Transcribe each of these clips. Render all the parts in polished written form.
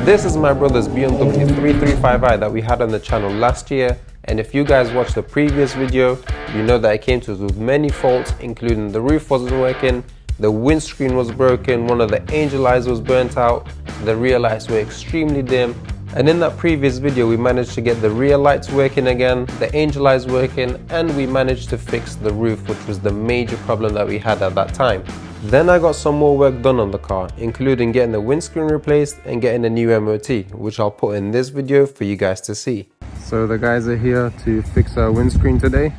This is my brother's BMW E93 that we had on the channel last year, and if you guys watched the previous video, you know that it came to us with many faults, including the roof wasn't working, the windscreen was broken, one of the angel lights was burnt out, the rear lights were extremely dim, and in that previous video we managed to get the rear lights working again, the angel lights working, and we managed to fix the roof, which was the major problem that we had at that time. Then I got some more work done on the car, including getting the windscreen replaced and getting a new MOT, which I'll put in this video for you guys to see. So the guys are here to fix our windscreen today,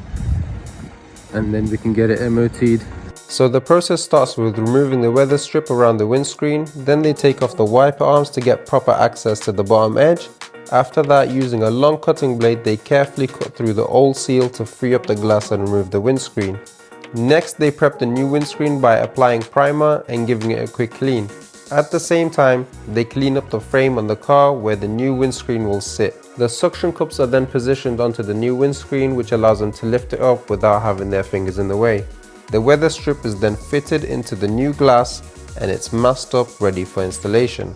and then we can get it MOT'd. So the process starts with removing the weather strip around the windscreen, then they take off the wiper arms to get proper access to the bottom edge. After that, using a long cutting blade, they carefully cut through the old seal to free up the glass and remove the windscreen. Next, they prep the new windscreen by applying primer and giving it a quick clean. At the same time, they clean up the frame on the car where the new windscreen will sit. The suction cups are then positioned onto the new windscreen, which allows them to lift it up without having their fingers in the way. The weather strip is then fitted into the new glass and it's masked up ready for installation.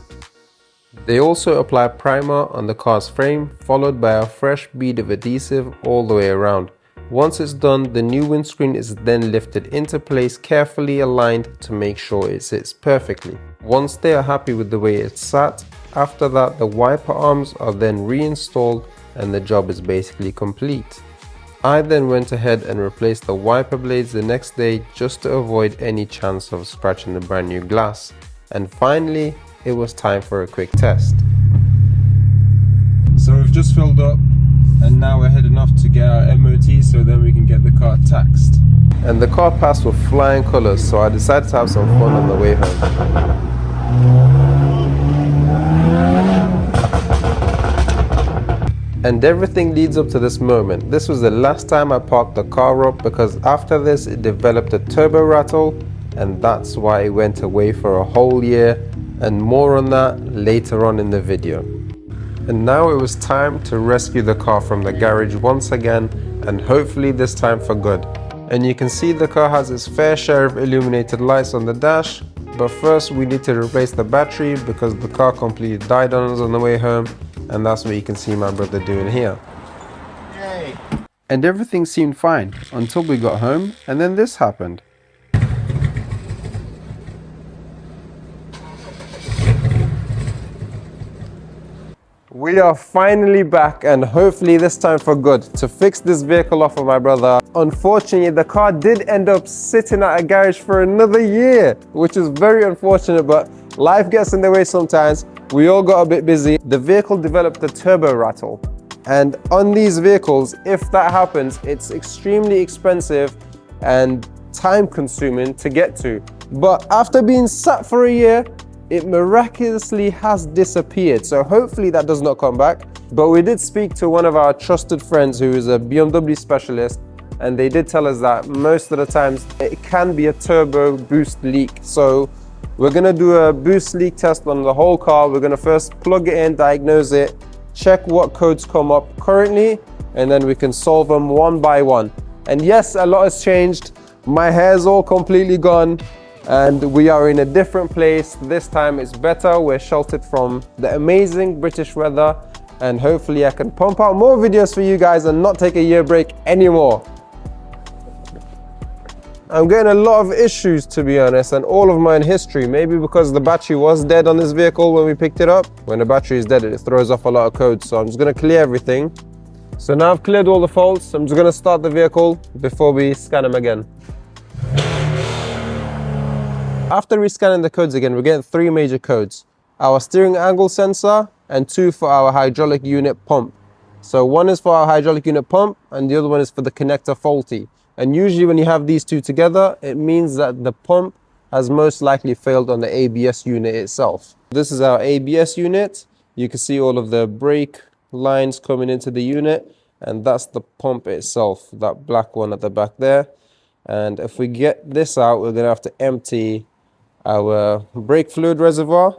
They also apply primer on the car's frame, followed by a fresh bead of adhesive all the way around. Once it's done, the new windscreen is then lifted into place, carefully aligned to make sure it sits perfectly. Once they are happy with the way it's sat, after that the wiper arms are then reinstalled and the job is basically complete. I then went ahead and replaced the wiper blades the next day just to avoid any chance of scratching the brand new glass. And finally, it was time for a quick test. So we've just filled up, and now we're heading off to get our MOT so then we can get the car taxed. And the car passed with flying colours, so I decided to have some fun on the way home. And everything leads up to this moment. This was the last time I parked the car up, because after this it developed a turbo rattle, and that's why it went away for a whole year, and more on that later on in the video. And now it was time to rescue the car from the garage once again, and hopefully this time for good. And you can see the car has its fair share of illuminated lights on the dash, but first we need to replace the battery because the car completely died on us on the way home, and that's what you can see my brother doing here. Yay. And everything seemed fine until we got home, and then this happened. We are finally back, and hopefully this time for good, to fix this vehicle off of my brother. Unfortunately, the car did end up sitting at a garage for another year, which is very unfortunate, but life gets in the way sometimes. We all got a bit busy. The vehicle developed a turbo rattle, and on these vehicles, if that happens, it's extremely expensive and time consuming to get to. But after being sat for a year, it miraculously has disappeared, so hopefully that does not come back. But we did speak to one of our trusted friends who is a BMW specialist, and they did tell us that most of the times it can be a turbo boost leak. So we're gonna do a boost leak test on the whole car. We're gonna first plug it in, diagnose it, check what codes come up currently, and then we can solve them one by one. And yes, a lot has changed. My hair's all completely gone, and we are in a different place. This time it's better. We're sheltered from the amazing British weather, and hopefully I can pump out more videos for you guys and not take a year break anymore. I'm getting a lot of issues, to be honest, and all of mine history. Maybe because the battery was dead on this vehicle when we picked it up. When the battery is dead, it throws off a lot of codes, so I'm just gonna clear everything. So now I've cleared all the faults. I'm just gonna start the vehicle before we scan them again. After rescanning the codes again, we're getting 3 major codes. Our steering angle sensor, and 2 for our hydraulic unit pump. So one is for our hydraulic unit pump, and the other one is for the connector faulty. And usually when you have these 2 together, it means that the pump has most likely failed on the ABS unit itself. This is our ABS unit. You can see all of the brake lines coming into the unit, and that's the pump itself, that black one at the back there. And if we get this out, we're gonna have to empty our brake fluid reservoir,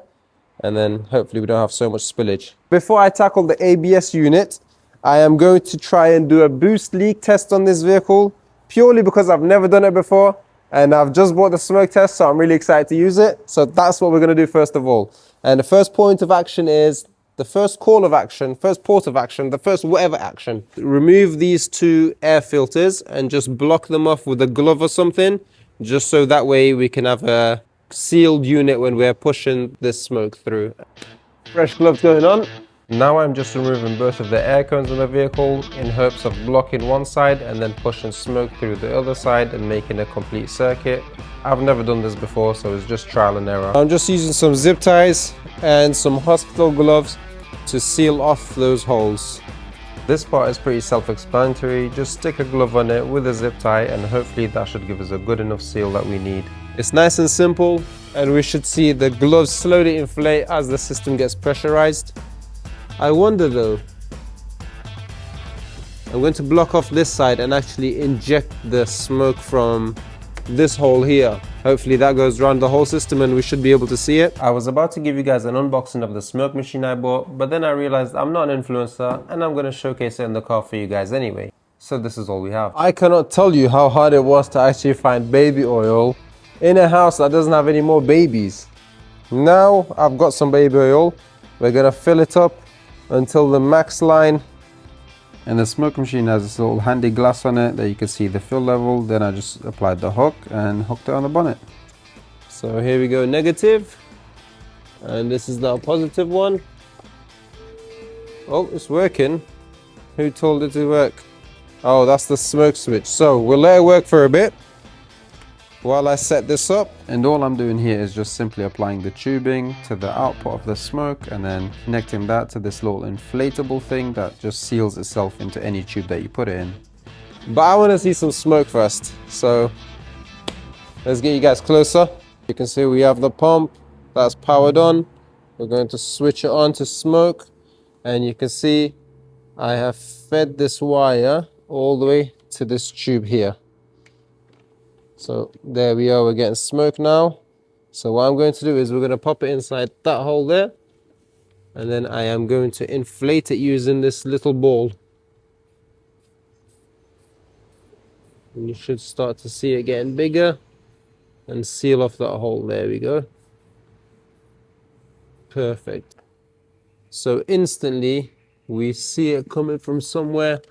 and then hopefully we don't have so much spillage. Before I tackle the ABS unit, I am going to try and do a boost leak test on this vehicle, purely because I've never done it before, and I've just bought the smoke test, so I'm really excited to use it. So that's what we're going to do first of all. And the first point of action is the first call of action, first port of action, the first whatever action. Remove these two air filters and just block them off with a glove or something, just so that way we can have a sealed unit when we're pushing this smoke through. Fresh gloves going on. Now I'm just removing both of the air cones on the vehicle in hopes of blocking one side and then pushing smoke through the other side and making a complete circuit. I've never done this before, so it's just trial and error. I'm just using some zip ties and some hospital gloves to seal off those holes. This part is pretty self-explanatory. Just stick a glove on it with a zip tie and hopefully that should give us a good enough seal that we need. It's nice and simple, and we should see the gloves slowly inflate as the system gets pressurized. I wonder though, I'm going to block off this side and actually inject the smoke from this hole here. Hopefully that goes around the whole system and we should be able to see it. I was about to give you guys an unboxing of the smoke machine I bought, but then I realized I'm not an influencer and I'm going to showcase it in the car for you guys anyway. So this is all we have. I cannot tell you how hard it was to actually find baby oil in a house that doesn't have any more babies. Now I've got some baby oil. We're going to fill it up until the max line, and the smoke machine has this little handy glass on it that you can see the fill level. Then I just applied the hook and hooked it on the bonnet. So here we go, negative, and this is now positive one. Oh, it's working. Who told it to work? Oh, that's the smoke switch. So we'll let it work for a bit while I set this up. And all I'm doing here is just simply applying the tubing to the output of the smoke and then connecting that to this little inflatable thing that just seals itself into any tube that you put it in. But I want to see some smoke first, so let's get you guys closer. You can see we have the pump that's powered on. We're going to switch it on to smoke, and you can see I have fed this wire all the way to this tube here. So there we are, we're getting smoke now. So what I'm going to do is we're going to pop it inside that hole there, and then I am going to inflate it using this little ball. And you should start to see it getting bigger and seal off that hole. There we go. Perfect. So instantly we see it coming from somewhere.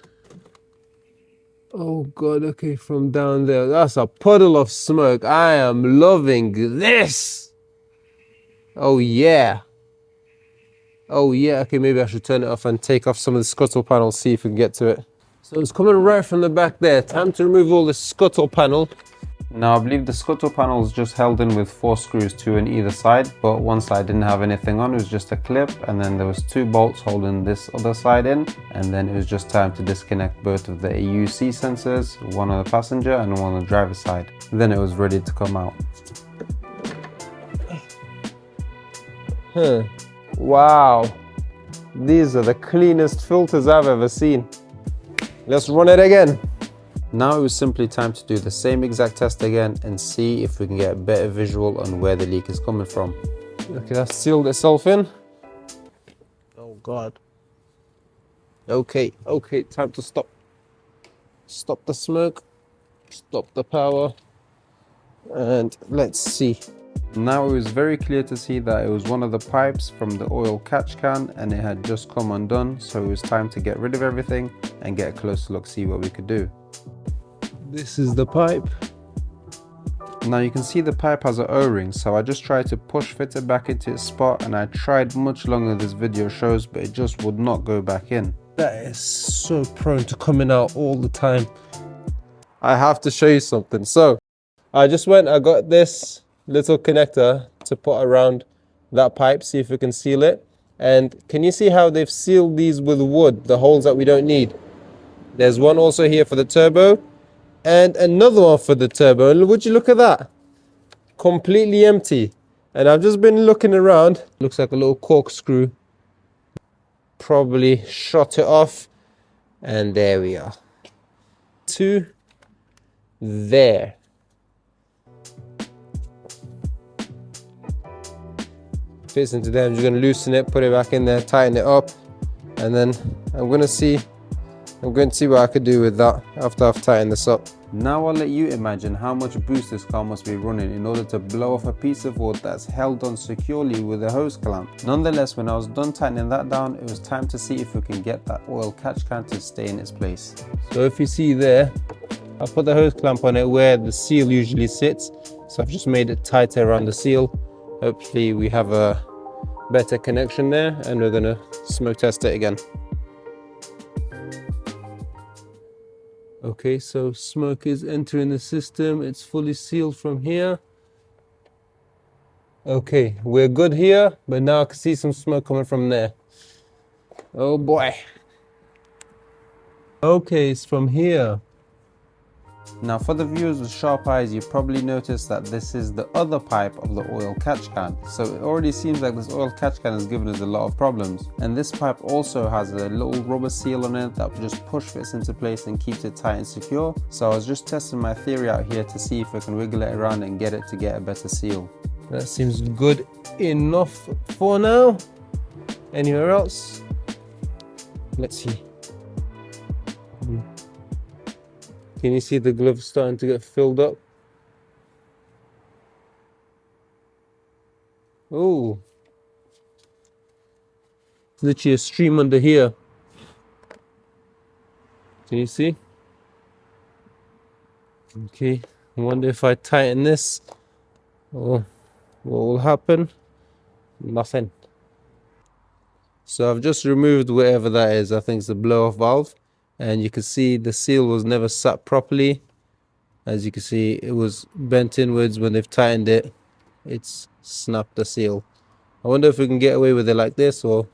Oh God, okay, from down there. That's a puddle of smoke. I am loving this. Oh yeah. Oh yeah, okay, maybe I should turn it off and take off some of the scuttle panel, see if we can get to it. So it's coming right from the back there. Time to remove all the scuttle panel. Now I believe the scuttle panel is just held in with 4 screws, 2 on either side, but one side didn't have anything on, it was just a clip, and then there was 2 bolts holding this other side in, and then it was just time to disconnect both of the AUC sensors, one on the passenger and one on the driver's side. Then it was ready to come out. Wow, these are the cleanest filters I've ever seen. Let's run it again. Now it was simply time to do the same exact test again and see if we can get a better visual on where the leak is coming from. Okay, that's sealed itself in. Oh God. Okay, time to stop. Stop the smoke, stop the power, and let's see. Now it was very clear to see that it was one of the pipes from the oil catch can and it had just come undone, so it was time to get rid of everything and get a closer look, see what we could do. This is the pipe. Now you can see the pipe has an O-ring, so I just tried to push fit it back into its spot, and I tried much longer than this video shows, but it just would not go back in. That is so prone to coming out all the time. I have to show you something. So I got this little connector to put around that pipe, see if we can seal it. And can you see how they've sealed these with wood, the holes that we don't need? There's one also here for the turbo and another one for the turbo, and would you look at that, completely empty. And I've just been looking around, looks like a little corkscrew, probably shot it off, and there we are. 2 there. Fits into there. I'm just going to loosen it, put it back in there, tighten it up, and then I'm going to see what I could do with that after I've tightened this up. Now I'll let you imagine how much boost this car must be running in order to blow off a piece of wood that's held on securely with a hose clamp. Nonetheless, when I was done tightening that down, it was time to see if we can get that oil catch can to stay in its place. So if you see there, I put the hose clamp on it where the seal usually sits. So I've just made it tighter around the seal. Hopefully we have a better connection there, and we're gonna smoke test it again. Okay, so smoke is entering the system. It's fully sealed from here. Okay, we're good here, but now I can see some smoke coming from there. Oh boy. Okay, it's from here. Now for the viewers with sharp eyes, you probably noticed that this is the other pipe of the oil catch can. So it already seems like this oil catch can has given us a lot of problems. And this pipe also has a little rubber seal on it that just push fits into place and keeps it tight and secure. So I was just testing my theory out here to see if I can wiggle it around and get it to get a better seal. That seems good enough for now. Anywhere else? Let's see. Can you see the glove starting to get filled up? Oh, it's literally a stream under here. Can you see? Okay, I wonder if I tighten this, oh, what will happen? Nothing. So I've just removed whatever that is. I think it's the blow-off valve. And you can see the seal was never sat properly. As you can see, it was bent inwards. When they've tightened it, it's snapped the seal. I wonder if we can get away with it like this or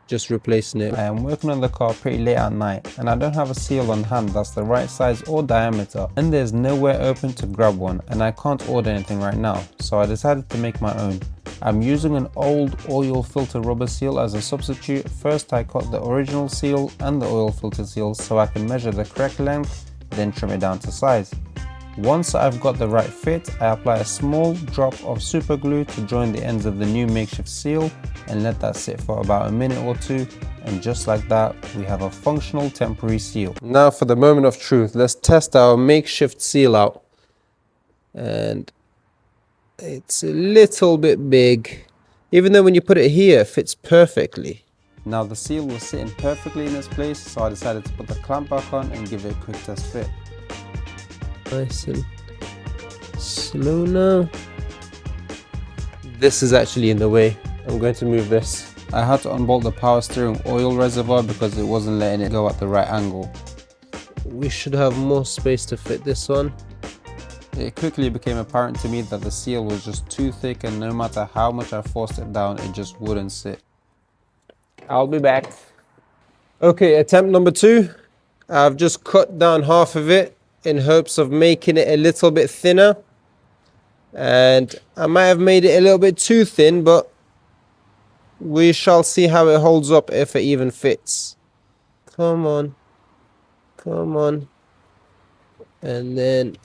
just replacing it. I am working on the car pretty late at night and I don't have a seal on hand that's the right size or diameter, and there's nowhere open to grab one, and I can't order anything right now, so I decided to make my own. I'm using an old oil filter rubber seal as a substitute. First I cut the original seal and the oil filter seal so I can measure the correct length, then trim it down to size. Once I've got the right fit, I apply a small drop of super glue to join the ends of the new makeshift seal and let that sit for about a minute or two, and just like that we have a functional temporary seal. Now for the moment of truth, let's test our makeshift seal out. And it's a little bit big, even though when you put it here it fits perfectly. Now the seal was sitting perfectly in its place, so I decided to put the clamp back on and give it a quick test fit. Nice and slow now. This is actually in the way. I'm going to move this. I had to unbolt the power steering oil reservoir because it wasn't letting it go at the right angle. We should have more space to fit this one. It quickly became apparent to me that the seal was just too thick, and no matter how much I forced it down, it just wouldn't sit. I'll be back. Okay, attempt number 2. I've just cut down half of it in hopes of making it a little bit thinner, and I might have made it a little bit too thin, but we shall see how it holds up, if it even fits. Come on, come on. And then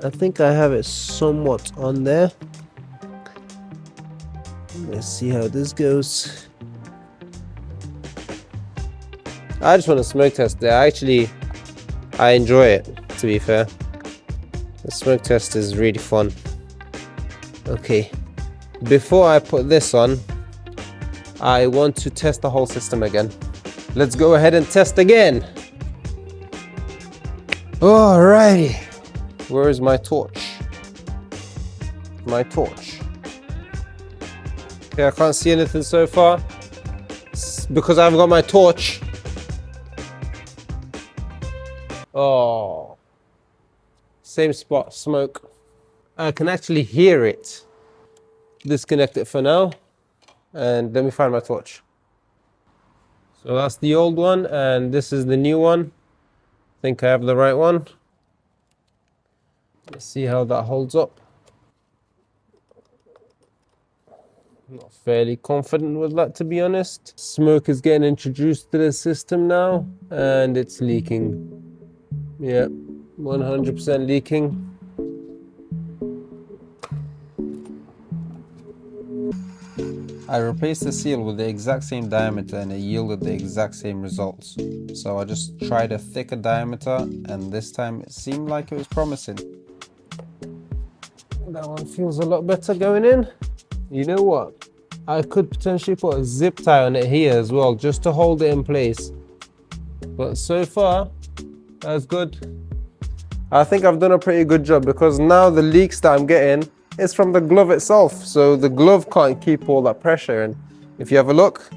I think I have it somewhat on there. Let's see how this goes. I just want to smoke test it. I enjoy it, to be fair. The smoke test is really fun. Okay, before I put this on, I want to test the whole system again. Let's go ahead and test again. Alrighty. Where is my torch? My torch. Okay, I can't see anything so far. It's because I haven't got my torch. Oh, same spot, smoke. I can actually hear it. Disconnect it for now, and let me find my torch. So that's the old one, and this is the new one. I think I have the right one. Let's see how that holds up. I'm not fairly confident with that, to be honest. Smoke is getting introduced to the system now, and it's leaking. Yeah, 100% leaking. I replaced the seal with the exact same diameter and it yielded the exact same results. So I just tried a thicker diameter and this time it seemed like it was promising. That one feels a lot better going in. You know what? I could potentially put a zip tie on it here as well, just to hold it in place. But so far, that's good. I think I've done a pretty good job because now the leaks that I'm getting is from the glove itself. So the glove can't keep all that pressure in. If you have a look,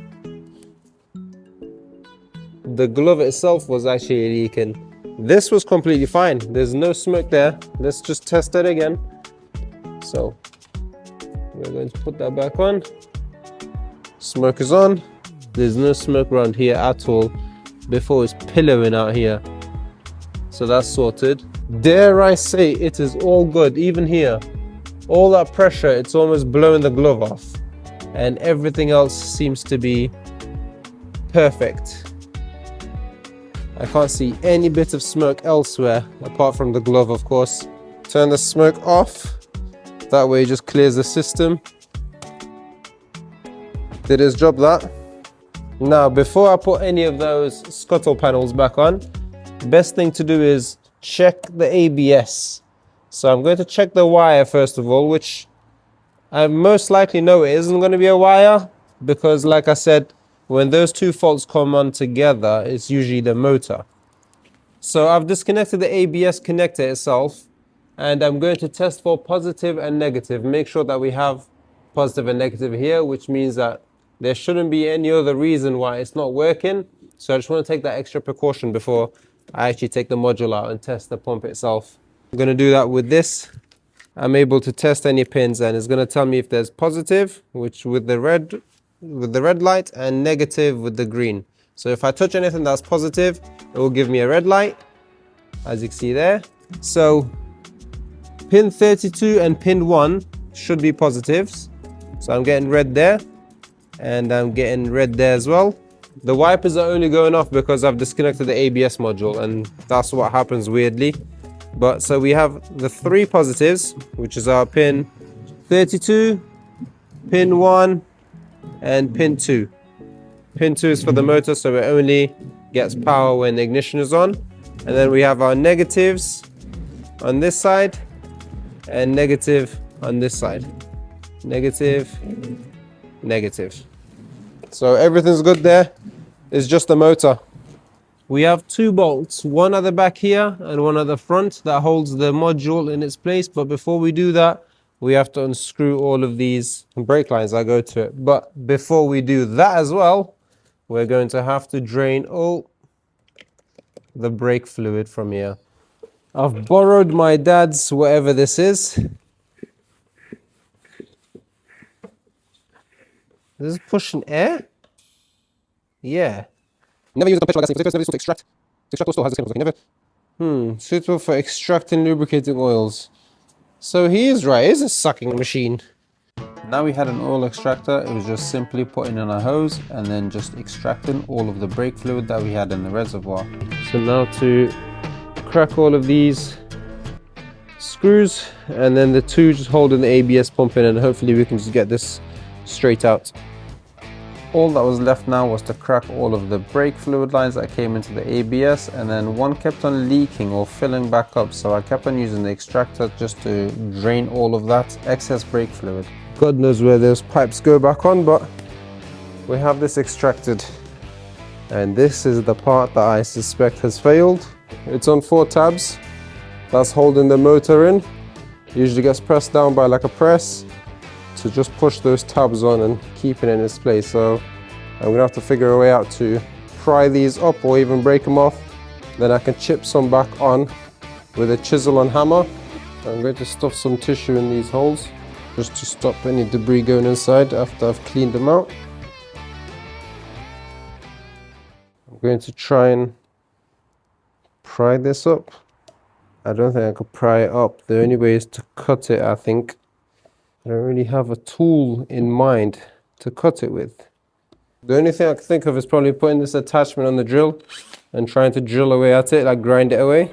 the glove itself was actually leaking. This was completely fine. There's no smoke there. Let's just test it again. So we're going to put that back on. Smoke is on. There's no smoke around here at all. Before it's pillowing out here. So that's sorted. Dare I say it is all good, even here. All that pressure, it's almost blowing the glove off. And everything else seems to be perfect. I can't see any bit of smoke elsewhere, apart from the glove, of course. Turn the smoke off. That way it just clears the system. Did its job, that. Now, before I put any of those scuttle panels back on, the best thing to do is check the ABS. So I'm going to check the wire first of all, which I most likely know it isn't going to be a wire, because like I said, when those two faults come on together, it's usually the motor. So I've disconnected the ABS connector itself, and I'm going to test for positive and negative. Make sure that we have positive and negative here, which means that there shouldn't be any other reason why it's not working. So I just want to take that extra precaution before I actually take the module out and test the pump itself. I'm going to do that with this. I'm able to test any pins and it's going to tell me if there's positive, which with the red light, and negative with the green. So if I touch anything that's positive, it will give me a red light, as you can see there. So pin 32 and pin 1 should be positives. So I'm getting red there, and I'm getting red there as well. The wipers are only going off because I've disconnected the ABS module, and that's what happens weirdly. But so we have the 3 positives, which is our pin 32, pin 1, and pin 2. Pin 2 is for the motor, so it only gets power when the ignition is on. And then we have our negatives on this side and negative on this side. Negative, negative. So everything's good there. It's just the motor. We have 2 bolts, one at the back here and one at the front, that holds the module in its place. But before we do that, we have to unscrew all of these brake lines that go to it. But before we do that as well, we're going to have to drain all the brake fluid from here. I've borrowed my dad's whatever this is. This is pushing air? Yeah. Never use the petrol like this. Never to extract. To extract also has the chemicals. Never. Suitable for extracting lubricating oils. So he is right. It's a sucking machine. Now we had an oil extractor. It was just simply putting in a hose and then just extracting all of the brake fluid that we had in the reservoir. So now to crack all of these screws, and then the 2 just holding the ABS pump in, and hopefully we can just get this straight out. All that was left now was to crack all of the brake fluid lines that came into the ABS, and then one kept on leaking or filling back up, so I kept on using the extractor just to drain all of that excess brake fluid. God knows where those pipes go back on, but we have this extracted. And this is the part that I suspect has failed. It's on 4 tabs. That's holding the motor in. It usually gets pressed down by like a press to just push those tabs on and keep it in its place. So I'm gonna have to figure a way out to pry these up or even break them off. Then I can chip some back on with a chisel and hammer. I'm going to stuff some tissue in these holes just to stop any debris going inside after I've cleaned them out. I'm going to try and pry this up. I don't think I could pry it up. The only way is to cut it, I think. I don't really have a tool in mind to cut it with. The only thing I can think of is probably putting this attachment on the drill and trying to drill away at it, like grind it away.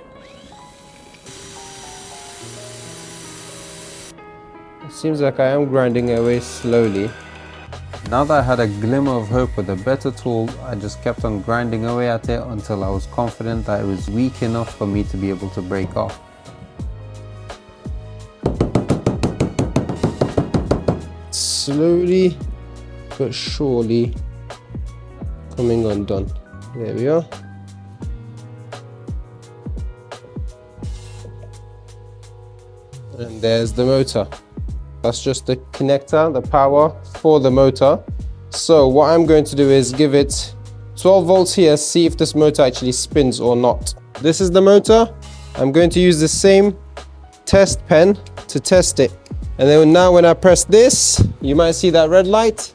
It seems like I am grinding it away slowly. Now that I had a glimmer of hope with a better tool, I just kept on grinding away at it until I was confident that it was weak enough for me to be able to break off. Slowly but surely coming undone. There we are. And there's the motor. That's just the connector, the power for the motor. So what I'm going to do is give it 12 volts here, see if this motor actually spins or not. This is the motor. I'm going to use the same test pen to test it. And then now when I press this, you might see that red light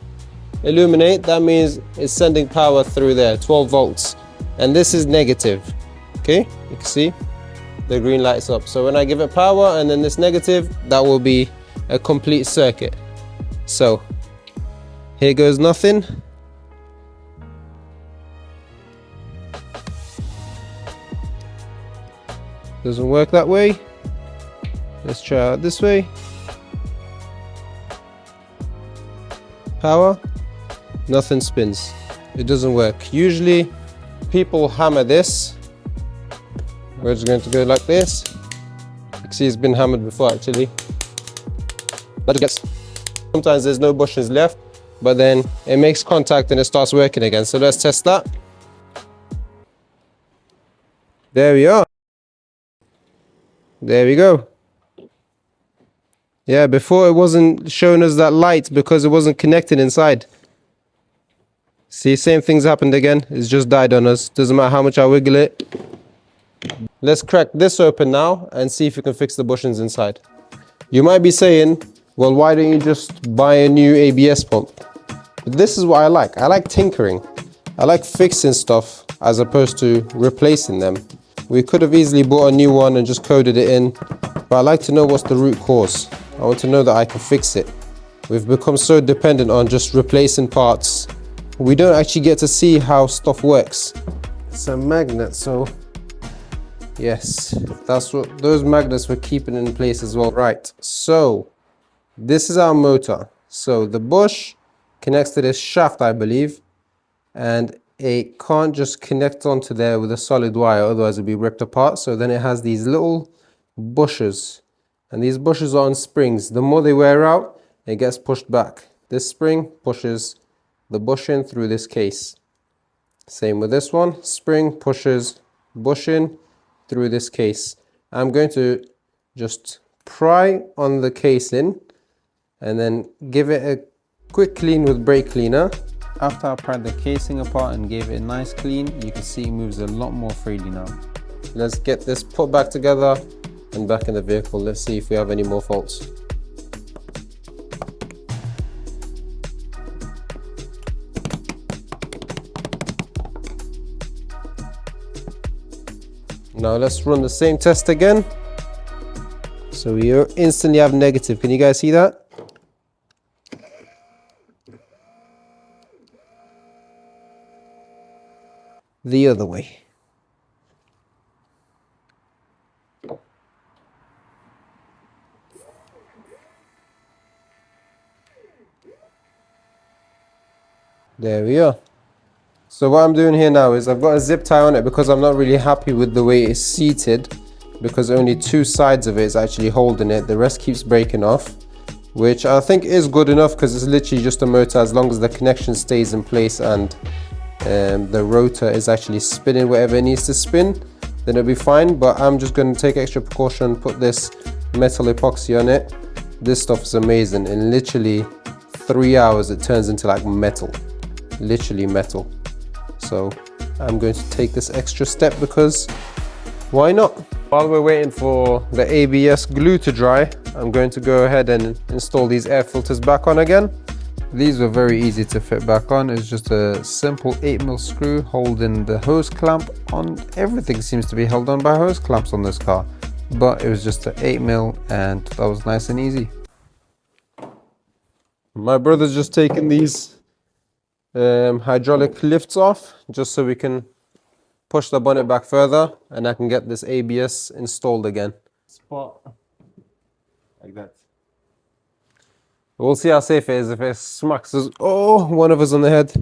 illuminate. That means it's sending power through there, 12 volts. And this is negative. Okay, you can see the green lights up. So when I give it power and then this negative, that will be a complete circuit. So here goes nothing. Doesn't work that way. Let's try out this way. Power, nothing spins. It doesn't work. Usually people hammer this. We're just going to go like this. You can see it's been hammered before actually. That just gets, sometimes there's no bushings left, but then it makes contact and it starts working again. So let's test that. There we are. There we go. Yeah, before it wasn't showing us that light because it wasn't connected inside. See, same thing's happened again. It's just died on us. Doesn't matter how much I wiggle it. Let's crack this open now and see if we can fix the bushings inside. You might be saying, well, why don't you just buy a new ABS pump? But this is what I like. I like tinkering. I like fixing stuff as opposed to replacing them. We could have easily bought a new one and just coded it in, but I like to know what's the root cause. I want to know that I can fix it. We've become so dependent on just replacing parts. We don't actually get to see how stuff works. It's a magnet, so yes, that's what those magnets were keeping in place as well. Right, so this is our motor. So the bush connects to this shaft, I believe, and it can't just connect onto there with a solid wire, otherwise it'll be ripped apart. So then it has these little bushes, and these bushes are on springs. The more they wear out, it gets pushed back. This spring pushes the bush in through this case. Same with this one. Spring pushes bush in through this case. I'm going to just pry on the casing and then give it a quick clean with brake cleaner. After I pried the casing apart and gave it a nice clean, you can see it moves a lot more freely now. Let's get this put back together and back in the vehicle. Let's see if we have any more faults. Now let's run the same test again. So we instantly have negative. Can you guys see that? The other way. There we are. So what I'm doing here now is I've got a zip tie on it because I'm not really happy with the way it's seated, because only two sides of it is actually holding it. The rest keeps breaking off, which I think is good enough because it's literally just a motor. As long as the connection stays in place and the rotor is actually spinning whatever it needs to spin, then it'll be fine. But I'm just going to take extra precaution, put this metal epoxy on it. This stuff is amazing. In literally 3 hours it turns into like metal, literally metal. So I'm going to take this extra step because why not? While we're waiting for the ABS glue to dry, I'm going to go ahead and install these air filters back on again. These were very easy to fit back on. It's just a simple 8mm screw holding the hose clamp on. Everything seems to be held on by hose clamps on this car, but it was just an 8mm and that was nice and easy. My brother's just taking these hydraulic lifts off just so we can push the bonnet back further and I can get this ABS installed again. Spot like that. We'll see how safe it is if it smacks us. Oh, one of us on the head.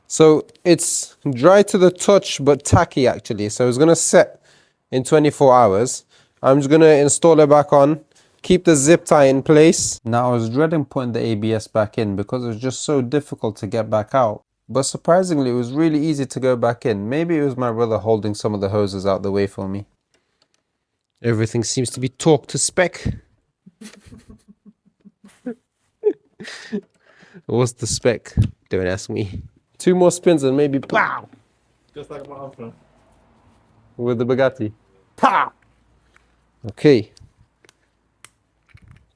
So it's dry to the touch, but tacky actually. So it's gonna set in 24 hours. I'm just gonna install it back on, keep the zip tie in place. Now I was dreading putting the ABS back in because it was just so difficult to get back out. But surprisingly, it was really easy to go back in. Maybe it was my brother holding some of the hoses out the way for me. Everything seems to be torqued to spec. What's the spec? Don't ask me. 2 more spins and maybe pow! Just like my other. With the Bugatti. Pow! Okay.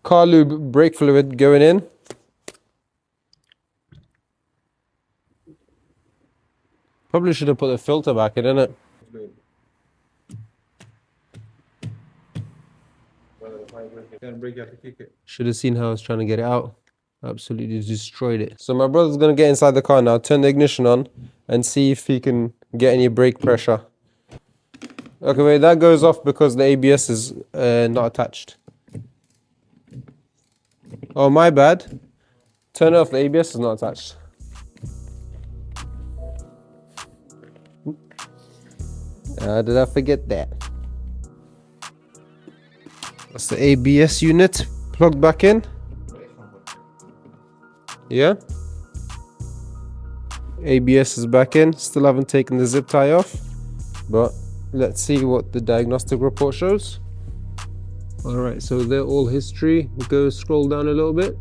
Car lube brake fluid going in. Probably should have put the filter back in, innit? Should have seen how I was trying to get it out. Absolutely destroyed it. So my brother's gonna get inside the car now, turn the ignition on, and see if he can get any brake pressure. Okay, wait, that goes off because the ABS is not attached. Oh, my bad. Turn it off, the ABS is not attached. Did I forget that? That's the ABS unit plugged back in. Yeah. ABS is back in. Still haven't taken the zip tie off, but let's see what the diagnostic report shows. All right, so they're all history. We'll go scroll down a little bit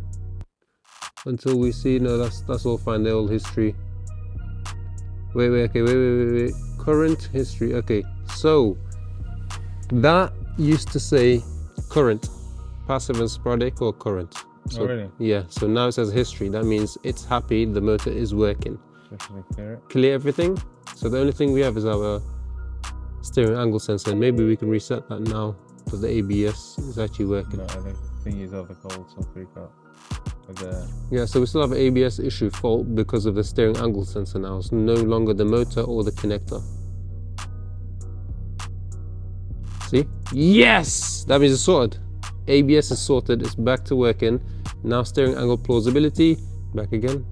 until we see. No, that's all fine. They're all history. Wait. Current history. Okay, so that used to say current, passive and sporadic, or current. So, oh, really? Yeah, so now it says history. That means it's happy, the motor is working. Clear. Clear everything. So the only thing we have is our steering angle sensor, and maybe we can reset that now that the ABS is actually working. No, I think the thing is over cold, so freak out. Yeah, so we still have an ABS issue fault because of the steering angle sensor now. It's no longer the motor or the connector. See? Yes! That means it's sorted. ABS is sorted, it's back to working. Now steering angle plausibility, back again.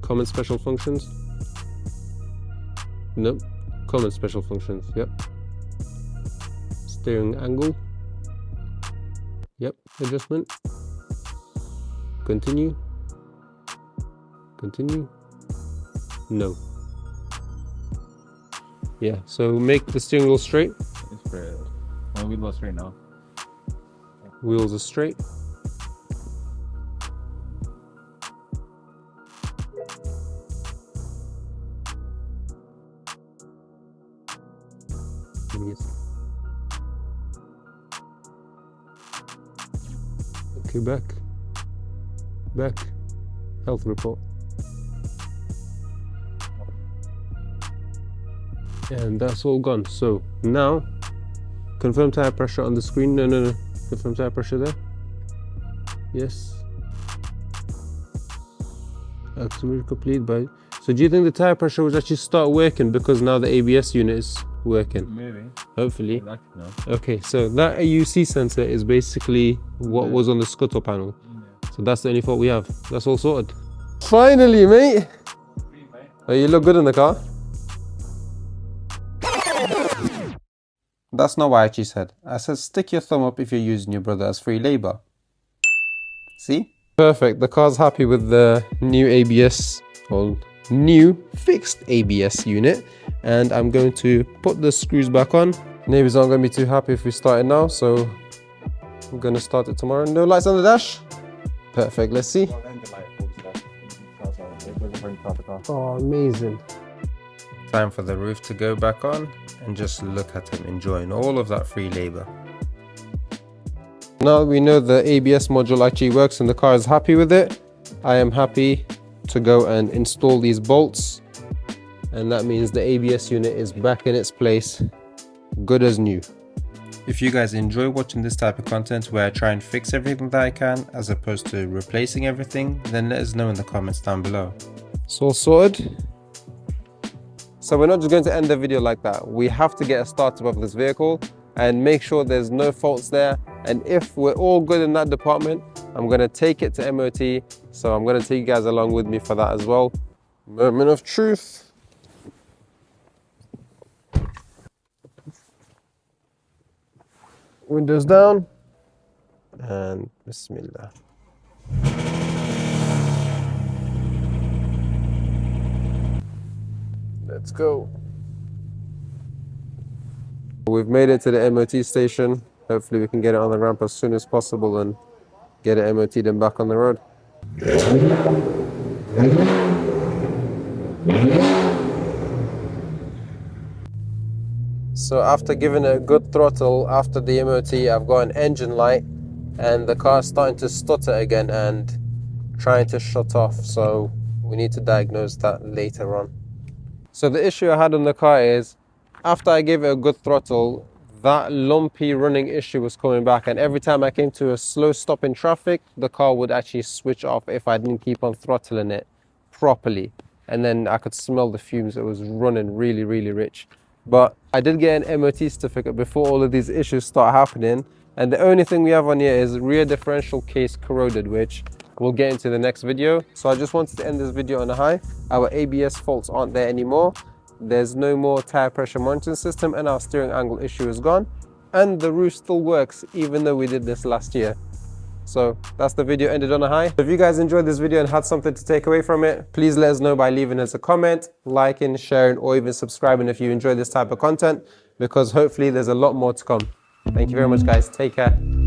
Common special functions. Nope. Common special functions, yep. Steering angle. Yep, adjustment. Continue. Continue. No. Yeah, so make the steering wheel straight. It's straight. Well, we lost right now. Wheels are straight. Yes. Okay, back. Health report. And that's all gone. So now confirm tire pressure on the screen. No. Confirm tire pressure there. Yes. Accelerator complete by. So do you think the tire pressure will actually start working because now the ABS unit is working? Maybe. Hopefully. No. Okay, so that AUC sensor is basically what was on the scuttle panel. Yeah. So that's the only fault we have. That's all sorted. Finally, mate. Oh, you look good in the car. That's not what I actually said. I said stick your thumb up if you're using your brother as free labor. See? Perfect. The car's happy with the new ABS, or new fixed ABS unit. And I'm going to put the screws back on. Neighbors aren't going to be too happy if we start it now, so I'm going to start it tomorrow. No lights on the dash? Perfect. Let's see. Oh, amazing. Time for the roof to go back on, and just look at him enjoying all of that free labor. Now that we know the ABS module actually works and the car is happy with it, I am happy to go and install these bolts, and that means the ABS unit is back in its place, good as new. If you guys enjoy watching this type of content where I try and fix everything that I can as opposed to replacing everything, then let us know in the comments down below. It's all sorted. So we're not just going to end the video like that. We have to get a startup of this vehicle and make sure there's no faults there. And if we're all good in that department, I'm going to take it to MOT, so I'm going to take you guys along with me for that as well. Moment of truth. Windows down, and Bismillah. Let's go. We've made it to the MOT station. Hopefully we can get it on the ramp as soon as possible and get it MOT'd and back on the road. So after giving it a good throttle after the MOT, I've got an engine light and the car's starting to stutter again and trying to shut off. So we need to diagnose that later on. So the issue I had on the car is after I gave it a good throttle, that lumpy running issue was coming back, and every time I came to a slow stop in traffic, the car would actually switch off if I didn't keep on throttling it properly. And then I could smell the fumes. It was running really, really rich. But I did get an MOT certificate before all of these issues start happening. And the only thing we have on here is rear differential case corroded, which we'll get into the next video. So I just wanted to end this video on a high. Our ABS faults aren't there anymore. There's no more tire pressure monitoring system, and our steering angle issue is gone. And the roof still works, even though we did this last year. So that's the video ended on a high. If you guys enjoyed this video and had something to take away from it, please let us know by leaving us a comment, liking, sharing, or even subscribing if you enjoy this type of content, because hopefully there's a lot more to come. Thank you very much, guys. Take care.